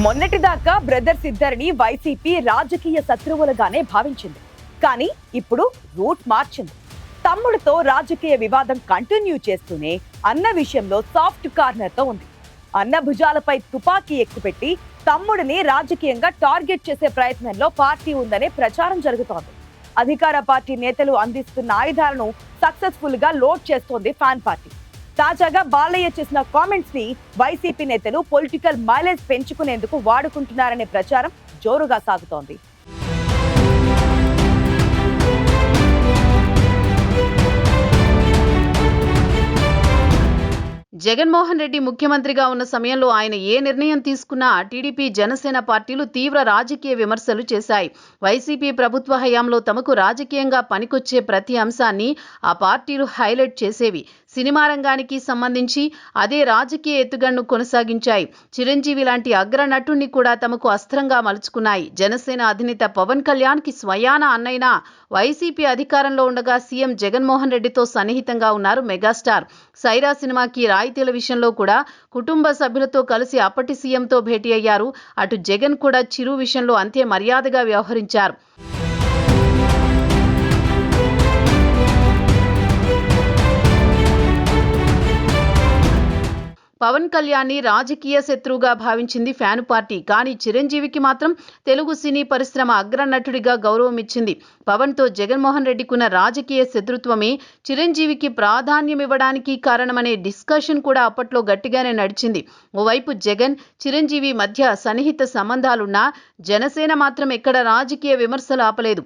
మొన్నటిదాకా బ్రదర్స్ ఇద్దరిని వైసీపీ రాజకీయ శత్రువులుగానే భావించింది. కానీ ఇప్పుడు రూట్ మార్చింది. తమ్ముడితో రాజకీయ వివాదం కంటిన్యూ చేస్తూనే అన్న విషయంలో సాఫ్ట్ కార్నర్ తో ఉంది. అన్న భుజాలపై తుపాకీ ఎక్కుపెట్టి తమ్ముడిని రాజకీయంగా టార్గెట్ చేసే ప్రయత్నంలో పార్టీ ఉందనే ప్రచారం జరుగుతోంది. అధికార పార్టీ నేతలు అందిస్తున్న ఆయుధాలను సక్సెస్ఫుల్ గా లోడ్ చేస్తోంది ఫ్యాన్ పార్టీ. తాజాగా బాలయ్య చేసిన కామెంట్స్ ని వైసీపీ నేతలు పొలిటికల్ మైలేజ్ పెంచుకునేందుకు వాడుకుంటున్నారనే ప్రచారం జోరుగా సాగుతోంది. జగన్మోహన్ రెడ్డి ముఖ్యమంత్రిగా ఉన్న సమయంలో ఆయన ఏ నిర్ణయం తీసుకున్నా టీడీపీ జనసేన పార్టీలు తీవ్ర రాజకీయ విమర్శలు చేశాయి. వైసీపీ ప్రభుత్వ హయాంలో తమకు రాజకీయంగా పనికొచ్చే ప్రతి అంశాన్ని ఆ పార్టీలు హైలైట్ చేసేవి. సినిమా రంగానికి సంబంధించి అదే రాజకీయ ఎత్తుగడను కొనసాగించాయి. చిరంజీవి లాంటి అగ్ర నటుణ్ణి కూడా తమకు అస్త్రంగా మలుచుకున్నాయి. జనసేన అధినేత పవన్ కళ్యాణ్ కి స్వయాన అన్నైనా వైసీపీ అధికారంలో ఉండగా సీఎం జగన్మోహన్ రెడ్డితో సన్నిహితంగా ఉన్నారు మెగాస్టార్. సైరా సినిమాకి రాయితీల విషయంలో కూడా కుటుంబ సభ్యులతో కలిసి అప్పటి సీఎంతో భేటీ అయ్యారు. అటు జగన్ కూడా చిరు విషయంలో అంతే మర్యాదగా వ్యవహరించారు. పవన్ కళ్యాణ్ ని రాజకీయ శత్రువుగా భావించింది ఫ్యాను పార్టీ. కానీ చిరంజీవికి మాత్రం తెలుగు సినీ పరిశ్రమ అగ్రనటుడిగా గౌరవం ఇచ్చింది. పవన్ తో జగన్మోహన్ రెడ్డికున్న రాజకీయ శత్రుత్వమే చిరంజీవికి ప్రాధాన్యం ఇవ్వడానికి కారణమనే డిస్కషన్ కూడా అప్పట్లో గట్టిగానే నడిచింది. ఓవైపు జగన్, చిరంజీవి మధ్య సన్నిహిత సంబంధాలున్నా జనసేన మాత్రం ఎక్కడ రాజకీయ విమర్శలు ఆపలేదు.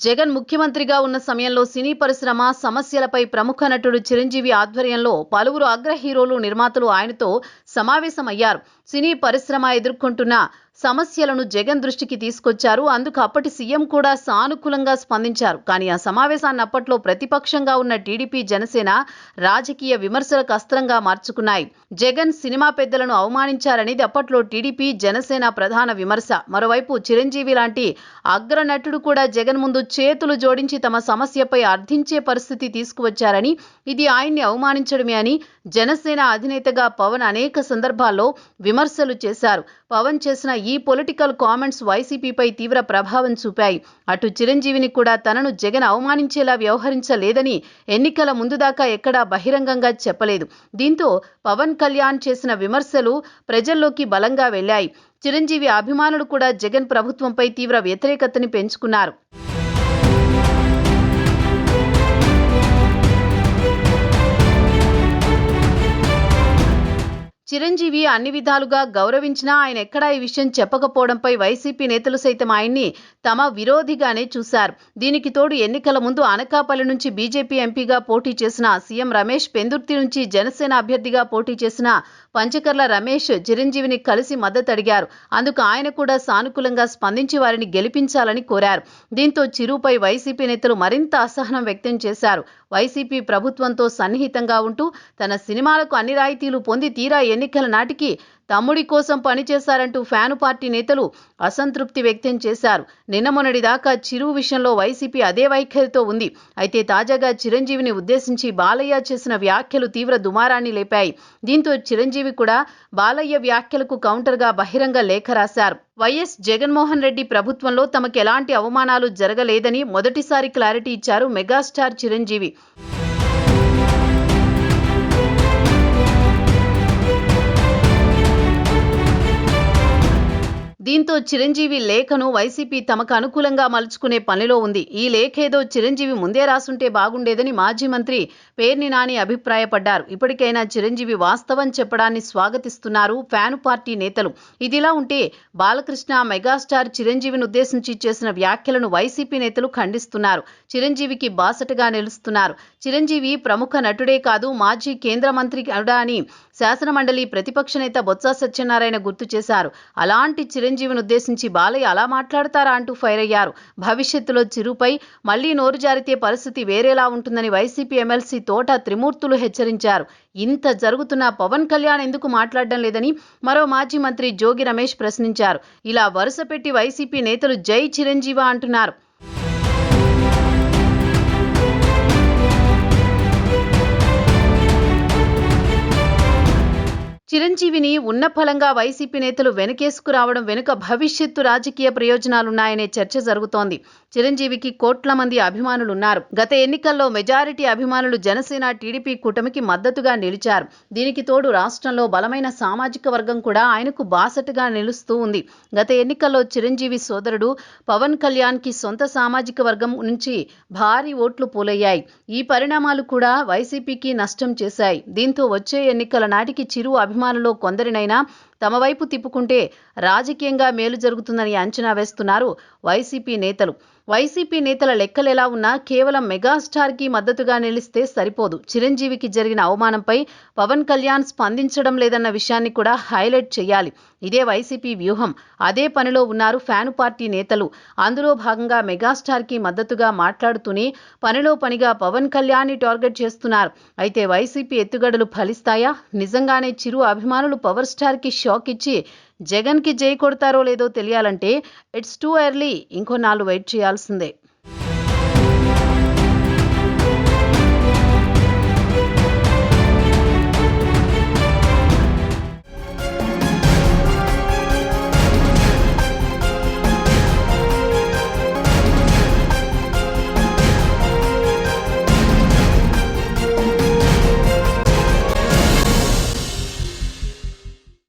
జగన్ ముఖ్యమంత్రిగా ఉన్న సమయంలో సినీ పరిశ్రమ సమస్యలపై ప్రముఖ నటుడు చిరంజీవి ఆధ్వర్యంలో పలువురు అగ్ర హీరోలు, నిర్మాతలు ఆయనతో సమావేశమయ్యారు. సినీ పరిశ్రమ ఎదుర్కొంటున్న సమస్యలను జగన్ దృష్టికి తీసుకొచ్చారు. అందుకు అప్పటి సీఎం కూడా సానుకూలంగా స్పందించారు. కానీ ఆ సమావేశాన్ని అప్పట్లో ప్రతిపక్షంగా ఉన్న టీడీపీ, జనసేన రాజకీయ విమర్శలకు అస్త్రంగా మార్చుకున్నాయి. జగన్ సినిమా పెద్దలను అవమానించారనేది అప్పట్లో టీడీపీ, జనసేన ప్రధాన విమర్శ. మరోవైపు చిరంజీవి లాంటి అగ్ర నటుడు కూడా జగన్ ముందు చేతులు జోడించి తమ సమస్యపై అర్థించే పరిస్థితి తీసుకువచ్చారని, ఇది ఆయన్ని అవమానించడమే అని జనసేన అధినేతగా పవన్ అనేక సందర్భాల్లో విమర్శలు చేశారు. పవన్ చేసిన ఈ పొలిటికల్ కామెంట్స్ వైసీపీపై తీవ్ర ప్రభావం చూపాయి. అటు చిరంజీవిని కూడా తనను జగన్ అవమానించేలా వ్యవహరించలేదని ఎన్నికల ముందు దాకా ఎక్కడా బహిరంగంగా చెప్పలేదు. దీంతో పవన్ కళ్యాణ్ చేసిన విమర్శలు ప్రజల్లోకి బలంగా వెళ్లాయి. చిరంజీవి అభిమానులు కూడా జగన్ ప్రభుత్వంపై తీవ్ర వ్యతిరేకతని పెంచుకున్నారు. చిరంజీవి అన్ని విధాలుగా గౌరవించినా ఆయన ఎక్కడా ఈ విషయం చెప్పకపోవడంపై వైసీపీ నేతలు సైతం ఆయన్ని తమ విరోధిగానే చూశారు. దీనికి తోడు ఎన్నికల ముందు అనకాపల్లి నుంచి బీజేపీ ఎంపీగా పోటీ చేసిన సీఎం రమేష్, పెందుర్తి నుంచి జనసేన అభ్యర్థిగా పోటీ చేసిన పంచకర్ల రమేష్ చిరంజీవిని కలిసి మద్దతు అడిగారు. అందుకు ఆయన కూడా సానుకూలంగా స్పందించి వారిని గెలిపించాలని కోరారు. దీంతో చిరుపై వైసీపీ నేతలు మరింత అసహనం వ్యక్తం చేశారు. వైసీపీ ప్రభుత్వంతో సన్నిహితంగా ఉంటూ తన సినిమాలకు అన్ని రాయితీలు పొంది తీరా ఎన్నికల నాటికి తమ్ముడి కోసం పనిచేశారంటూ ఫ్యాను పార్టీ నేతలు అసంతృప్తి వ్యక్తం చేశారు. నిన్న మొన్నటి దాకా చిరు విషయంలో వైసీపీ అదే వైఖరితో ఉంది. అయితే తాజాగా చిరంజీవిని ఉద్దేశించి బాలయ్య చేసిన వ్యాఖ్యలు తీవ్ర దుమారాన్ని లేపాయి. దీంతో చిరంజీవి కూడా బాలయ్య వ్యాఖ్యలకు కౌంటర్గా బహిరంగ లేఖ రాశారు. వైఎస్ జగన్మోహన్ రెడ్డి ప్రభుత్వంలో తమకు ఎలాంటి అవమానాలు జరగలేదని మొదటిసారి క్లారిటీ ఇచ్చారు మెగాస్టార్ చిరంజీవి. దీంతో చిరంజీవి లేఖను వైసీపీ తమకు అనుకూలంగా మలుచుకునే పనిలో ఉంది. ఈ లేఖేదో చిరంజీవి ముందే రాసుంటే బాగుండేదని మాజీ మంత్రి పేర్ని నాని అభిప్రాయపడ్డారు. ఇప్పటికైనా చిరంజీవి వాస్తవం చెప్పడాన్ని స్వాగతిస్తున్నారు ఫ్యాను పార్టీ నేతలు. ఇదిలా ఉంటే బాలకృష్ణ మెగాస్టార్ చిరంజీవిని ఉద్దేశించి చేసిన వ్యాఖ్యలను వైసీపీ నేతలు ఖండిస్తున్నారు. చిరంజీవికి బాసటగా నిలుస్తున్నారు. చిరంజీవి ప్రముఖ నటుడే కాదు, మాజీ కేంద్ర మంత్రి కూడా అని శాసనమండలి ప్రతిపక్ష నేత బొత్స సత్యనారాయణ గుర్తు చేశారు. అలాంటి చిరంజీవిని ఉద్దేశించి బాలయ్య అలా మాట్లాడతారా అంటూ ఫైర్ అయ్యారు. భవిష్యత్తులో చిరుపై మళ్లీ నోరు జారితే పరిస్థితి వేరేలా ఉంటుందని వైసీపీ ఎమ్మెల్సీ తోట త్రిమూర్తులు హెచ్చరించారు. ఇంత జరుగుతున్నా పవన్ కళ్యాణ్ ఎందుకు మాట్లాడడం లేదని మరో మాజీ మంత్రి జోగి రమేష్ ప్రశ్నించారు. ఇలా వరుస పెట్టి వైసీపీ నేతలు జై చిరంజీవ అంటున్నారు. చిరంజీవిని ఉన్నఫలంగా వైసీపీ నేతలు వెనకేసుకురావడం వెనుక భవిష్యత్తు రాజకీయ ప్రయోజనాలున్నాయనే చర్చ జరుగుతోంది. చిరంజీవికి కోట్ల మంది అభిమానులున్నారు. గత ఎన్నికల్లో మెజారిటీ అభిమానులు జనసేన, టీడీపీ కూటమికి మద్దతుగా నిలిచారు. దీనికి తోడు రాష్ట్రంలో బలమైన సామాజిక వర్గం కూడా ఆయనకు బాసటగా నిలుస్తూ ఉంది. గత ఎన్నికల్లో చిరంజీవి సోదరుడు పవన్ కళ్యాణ్కి సొంత సామాజిక వర్గం నుంచి భారీ ఓట్లు పోలయ్యాయి. ఈ పరిణామాలు కూడా వైసీపీకి నష్టం చేశాయి. దీంతో వచ్చే ఎన్నికల నాటికి చిరు అభిమానుల్లో కొందరినైనా తమ వైపు తిప్పుకుంటే రాజకీయంగా మేలు జరుగుతుందని అంచనా వేస్తున్నారు వైసీపీ నేతలు. వైసీపీ నేతల లెక్కలెలా ఉన్నా కేవలం మెగాస్టార్కి మద్దతుగా నిలిస్తే సరిపోదు. చిరంజీవికి జరిగిన అవమానంపై పవన్ కళ్యాణ్ స్పందించడం లేదన్న విషయాన్ని కూడా హైలైట్ చేయాలి. ఇదే వైసీపీ వ్యూహం. అదే పనిలో ఉన్నారు ఫ్యాను పార్టీ నేతలు. అందులో భాగంగా మెగాస్టార్కి మద్దతుగా మాట్లాడుతూనే పనిలో పనిగా పవన్ కళ్యాణ్ని టార్గెట్ చేస్తున్నారు. అయితే వైసీపీ ఎత్తుగడలు ఫలిస్తాయా? నిజంగానే చిరు అభిమానులు పవర్ స్టార్కి షాక్ ఇచ్చి జగన్కి జై కొడతారో లేదో తెలియాలంటే ఇట్స్ టూ ఎర్లీ. ఇంకొన్నాళ్ళు వెయిట్ చేయాల్సిందే.